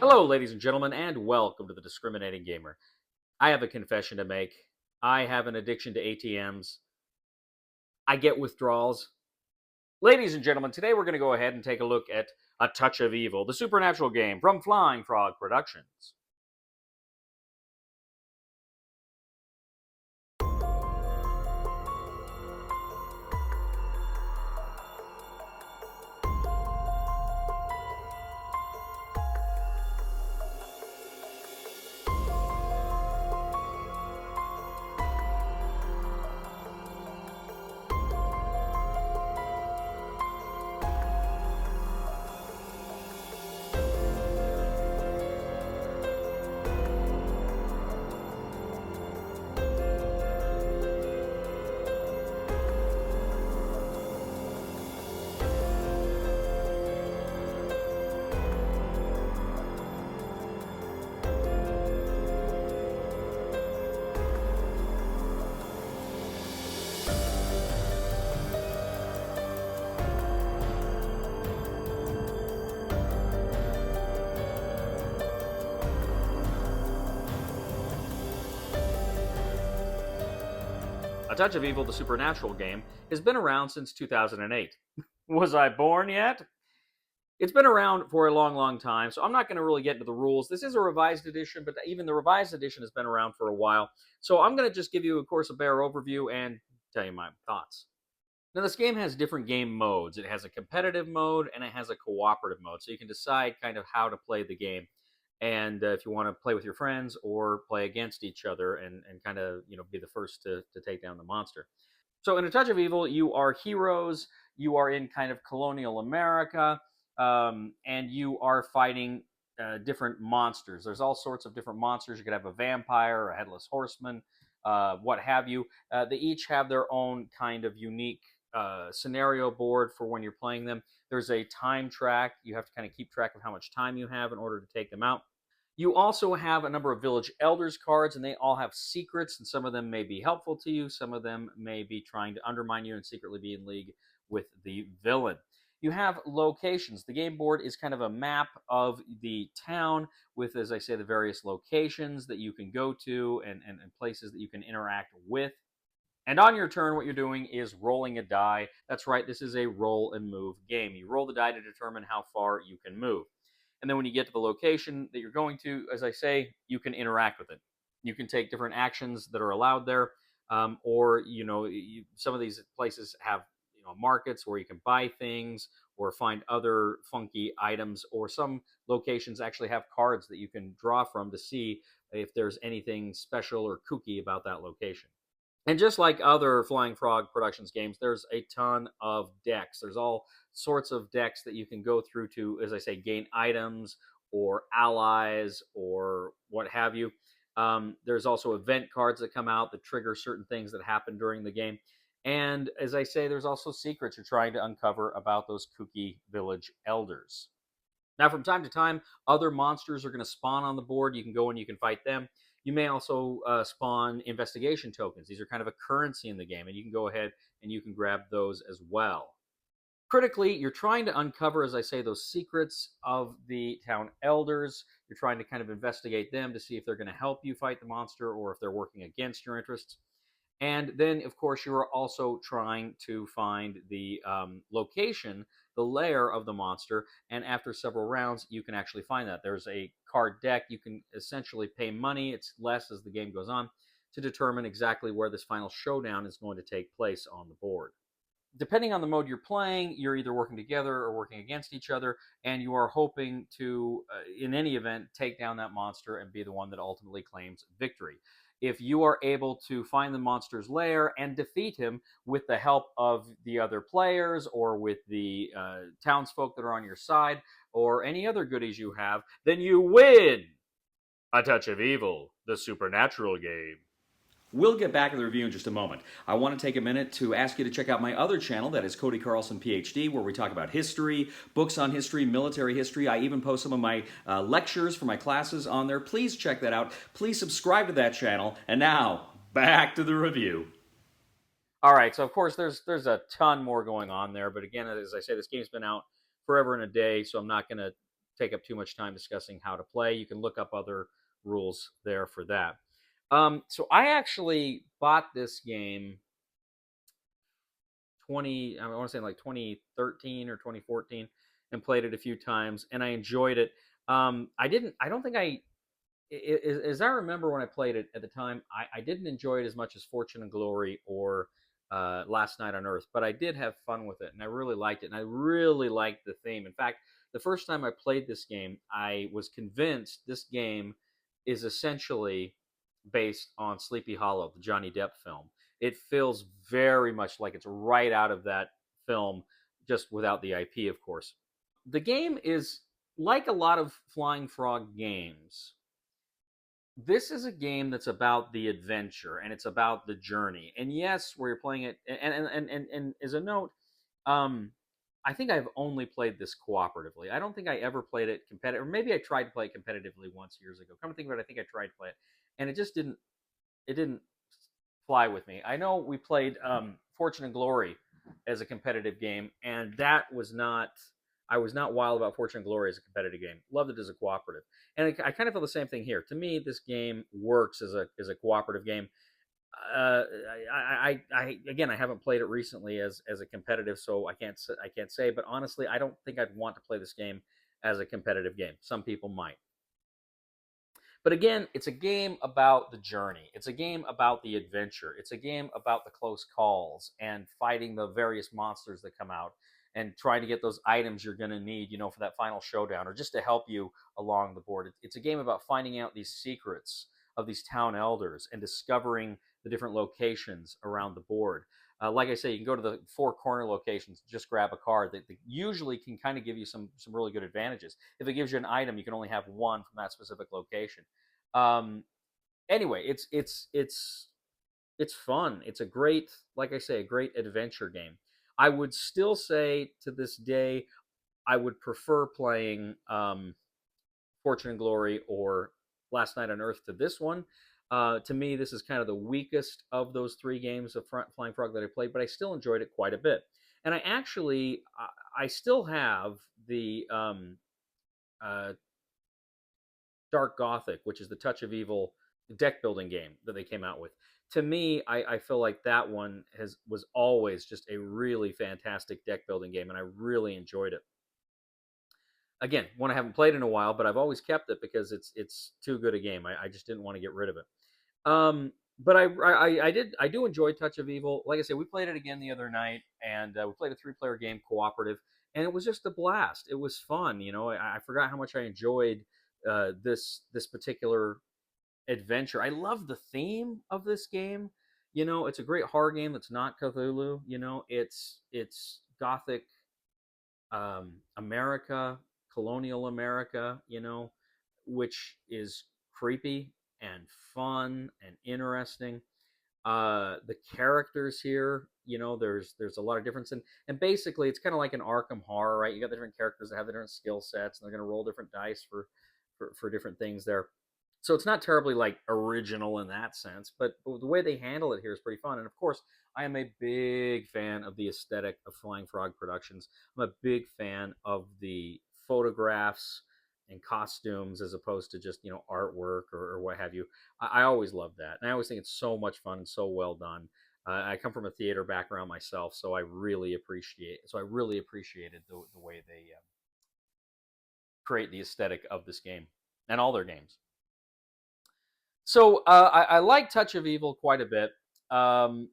Hello, ladies and gentlemen, and welcome to the Discriminating Gamer. I have a confession to make. I have an addiction to ATMs. I get withdrawals. Ladies and gentlemen, today we're going to go ahead and take a look at A Touch of Evil, the supernatural game from Flying Frog Productions. A Touch of Evil, the supernatural game, has been around since 2008. Was I born yet? It's been around for a long, long time, so I'm not going to really get into the rules. This is a revised edition, but even the revised edition has been around for a while. So I'm going to just give you, of course, a bare overview and tell you my thoughts. Now, this game has different game modes. It has a competitive mode and it has a cooperative mode, so you can decide kind of how to play the game. And if you want to play with your friends or play against each other and kind of be the first to take down the monster. So in A Touch of Evil, you are heroes. You are in kind of colonial America, and you are fighting different monsters. There's all sorts of different monsters. You could have a vampire, a headless horseman, what have you. They each have their own kind of unique scenario board for when you're playing them. There's a time track. You have to kind of keep track of how much time you have in order to take them out. You also have a number of village elders cards, and they all have secrets, and some of them may be helpful to you. Some of them may be trying to undermine you and secretly be in league with the villain. You have locations. The game board is kind of a map of the town with, as I say, the various locations that you can go to and places that you can interact with. And on your turn, what you're doing is rolling a die. That's right, this is a roll and move game. You roll the die to determine how far you can move. And then when you get to the location that you're going to, as I say, you can interact with it. You can take different actions that are allowed there, or some of these places have markets where you can buy things or find other funky items, or some locations actually have cards that you can draw from to see if there's anything special or kooky about that location. And just like other Flying Frog Productions games, there's a ton of decks. There's all sorts of decks that you can go through to, as I say, gain items or allies or what have you. There's also event cards that come out that trigger certain things that happen during the game. And as I say, there's also secrets you're trying to uncover about those kooky village elders. Now, from time to time, other monsters are going to spawn on the board. You can go and you can fight them. You may also spawn investigation tokens. These are kind of a currency in the game, and you can go ahead and you can grab those as well. Critically, you're trying to uncover, as I say, those secrets of the town elders. You're trying to kind of investigate them to see if they're going to help you fight the monster or if they're working against your interests. And then, of course, you are also trying to find the location, the lair of the monster. And after several rounds, you can actually find that. There's a card deck. You can essentially pay money. It's less as the game goes on to determine exactly where this final showdown is going to take place on the board. Depending on the mode you're playing, you're either working together or working against each other, and you are hoping to, in any event, take down that monster and be the one that ultimately claims victory. If you are able to find the monster's lair and defeat him with the help of the other players or with the townsfolk that are on your side or any other goodies you have, then you win A Touch of Evil, the supernatural game. We'll get back to the review in just a moment. I want to take a minute to ask you to check out my other channel, that is Cody Carlson, PhD, where we talk about history, books on history, military history. I even post some of my lectures for my classes on there. Please check that out. Please subscribe to that channel. And now, back to the review. All right, so of course there's a ton more going on there, but again, as I say, this game's been out forever and a day, so I'm not going to take up too much time discussing how to play. You can look up other rules there for that. So I actually bought this game I want to say like 2013 or 2014, and played it a few times, and I enjoyed it. I don't think as I remember when I played it at the time, I didn't enjoy it as much as Fortune and Glory or Last Night on Earth, but I did have fun with it, and I really liked it, and I really liked the theme. In fact, the first time I played this game, I was convinced this game is essentially based on Sleepy Hollow, the Johnny Depp film. It feels very much like it's right out of that film, just without the IP, of course. The game is like a lot of Flying Frog games. This is a game that's about the adventure and it's about the journey. And yes, where you're playing it, and as a note, um, I think I've only played this cooperatively. I don't think I ever played it competitive. Or maybe I tried to play it competitively once years ago. Come to think of it, I think I tried to play it, and it just didn't. It didn't fly with me. I know we played Fortune and Glory as a competitive game, and that was not. I was not wild about Fortune and Glory as a competitive game. Loved it as a cooperative, and I kind of feel the same thing here. To me, this game works as a cooperative game. Uh, Again, I haven't played it recently as a competitive, so I can't say. But honestly, I don't think I'd want to play this game as a competitive game. Some people might. But again, it's a game about the journey. It's a game about the adventure. It's a game about the close calls and fighting the various monsters that come out and trying to get those items you're going to need, for that final showdown or just to help you along the board. It's a game about finding out these secrets of these town elders and discovering the different locations around the board. Like I say, you can go to the four corner locations, just grab a card that usually can kind of give you some really good advantages. If it gives you an item, you can only have one from that specific location. Um, anyway, it's fun. It's a great, like I say, a great adventure game. I would still say to this day, I would prefer playing Fortune and Glory or Last Night on Earth to this one. To me, this is kind of the weakest of those three games of Flying Frog that I played, but I still enjoyed it quite a bit. And I still have the uh, Dark Gothic, which is the Touch of Evil deck building game that they came out with. To me, I feel like that one was always just a really fantastic deck building game, and I really enjoyed it. Again, one I haven't played in a while, but I've always kept it because it's too good a game. I just didn't want to get rid of it. But I do enjoy Touch of Evil. Like I said, we played it again the other night, and we played a 3-player game cooperative, and it was just a blast. It was fun. I forgot how much I enjoyed this particular adventure. I love the theme of this game. It's a great horror game that's not Cthulhu. It's Gothic America, colonial America. Which is creepy and fun and interesting. The characters here, there's a lot of difference, and basically it's kind of like an Arkham Horror, right? You got the different characters that have the different skill sets, and they're going to roll different dice for different things there. So it's not terribly like original in that sense, but the way they handle it here is pretty fun. And of course, I am a big fan of the aesthetic of Flying Frog Productions. I'm a big fan of the photographs and costumes as opposed to just artwork or what have you. I always love that, and I always think it's so much fun and so well done. I come from a theater background myself, so I really appreciated the way they create the aesthetic of this game and all their games. So I like Touch of Evil quite a bit.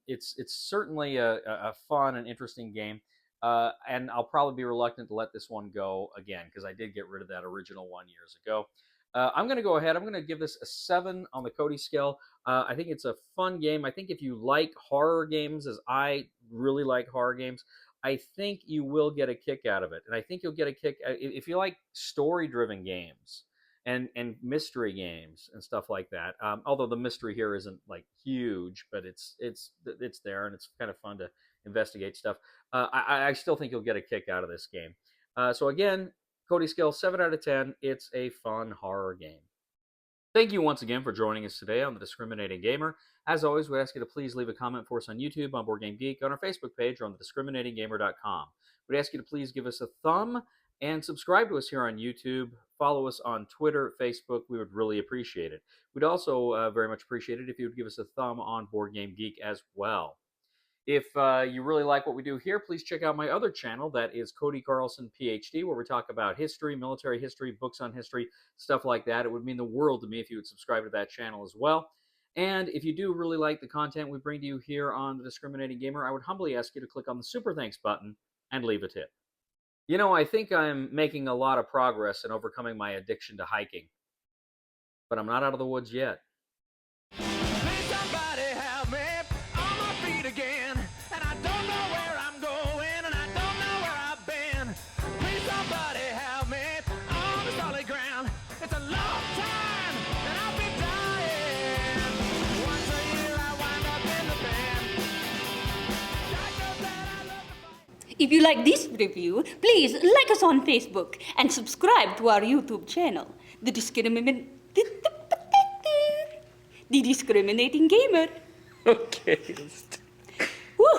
It's certainly a fun and interesting game, and I'll probably be reluctant to let this one go again because I did get rid of that original one years ago. I'm going to go ahead. I'm going to give this a 7 on the Cody scale. I think it's a fun game. I think if you like horror games, as I really like horror games, I think you will get a kick out of it. And I think you'll get a kick if you like story-driven games and mystery games and stuff like that. Although the mystery here isn't like huge, but it's there and it's kind of fun to investigate stuff. I still think you'll get a kick out of this game. So again, Cody scale 7 out of 10. It's a fun horror game. Thank you once again for joining us today on The Discriminating Gamer. As always, we ask you to please leave a comment for us on YouTube, on Board Game Geek, on our Facebook page, or on thediscriminatinggamer.com. We ask you to please give us a thumb And subscribe to us here on YouTube. Follow us on Twitter, Facebook. We would really appreciate it. We'd also very much appreciate it if you would give us a thumb on Board Game Geek as well. If you really like what we do here, please check out my other channel. That is Cody Carlson, PhD, where we talk about history, military history, books on history, stuff like that. It would mean the world to me if you would subscribe to that channel as well. And if you do really like the content we bring to you here on The Discriminating Gamer, I would humbly ask you to click on the Super Thanks button and leave a tip. You know, I think I'm making a lot of progress in overcoming my addiction to hiking, but I'm not out of the woods yet. Please somebody help me on my feet again. And I don't know where I'm going, and I don't know where I've been. Please somebody help me on the solid ground. It's a long time, and I'll be dying. Once a year I wind up in the band. God knows that I love to fight. If you like this review, please like us on Facebook and subscribe to our YouTube channel, The Discriminating Gamer. Okay. Woo!